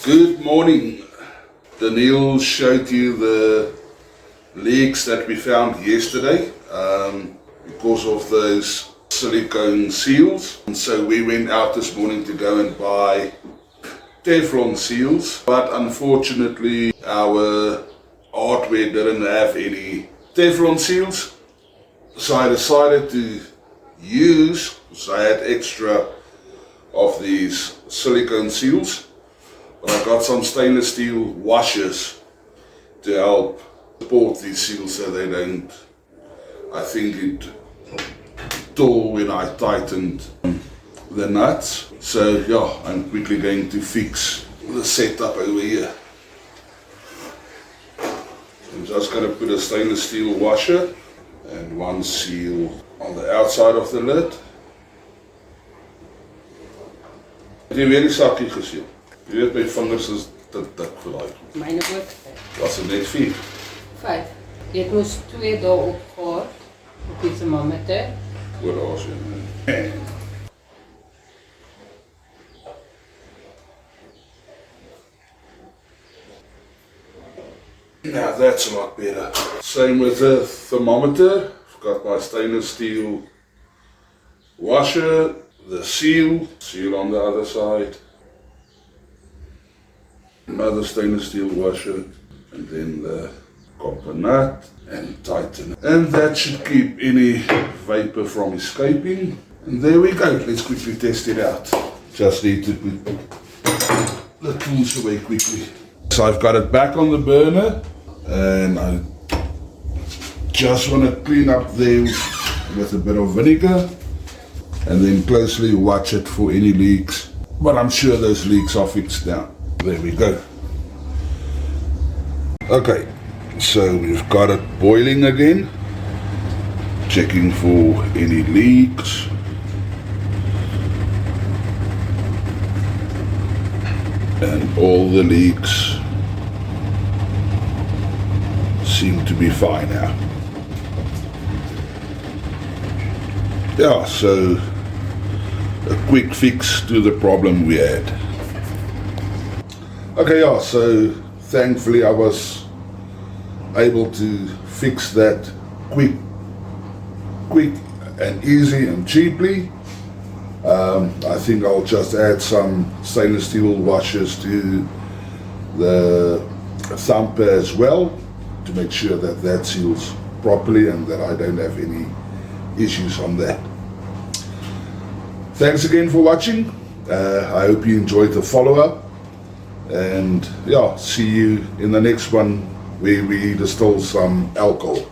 Good morning. Daniel showed you the leaks that we found yesterday because of those silicone seals. And so we went out this morning to go and buy Teflon seals, but unfortunately our hardware didn't have any Teflon seals. So I decided to use, so I had extra of these silicone seals. But I got some stainless steel washers to help support these seals so they don't, I think it tore when I tightened the nuts. So yeah, I'm quickly going to fix the setup over here. I'm just going to put a stainless steel washer and one seal on the outside of the lid. Het jy weer die sakkie gesien? Jy weet my vingers is te dik vir daai. Myne ook. Was het net 4? 5. Jy het moes 2 dae opgehad op die thermometer. Oor daar sien. Now that's a lot better. Same with the thermometer. I've got my stainless steel washer, the seal on the other side, another stainless steel washer, and then the copper nut and tighten. And that should keep any vapor from escaping. And there we go. Let's quickly test it out. Just need to put the tools away quickly. So I've got it back on the burner and I just want to clean up there with a bit of vinegar and then closely watch it for any leaks. But I'm sure those leaks are fixed now. There we go. Okay, so we've got it boiling again. Checking for any leaks. And all the leaks seem to be fine now. Yeah, so a quick fix to the problem we had. Okay, yeah, so thankfully I was able to fix that quick and easy and cheaply. I think I'll just add some stainless steel washers to the thumper as well to make sure that that seals properly and that I don't have any issues on that. Thanks again for watching. I hope you enjoyed the follow-up, and yeah, see you in the next one where we distill some alcohol.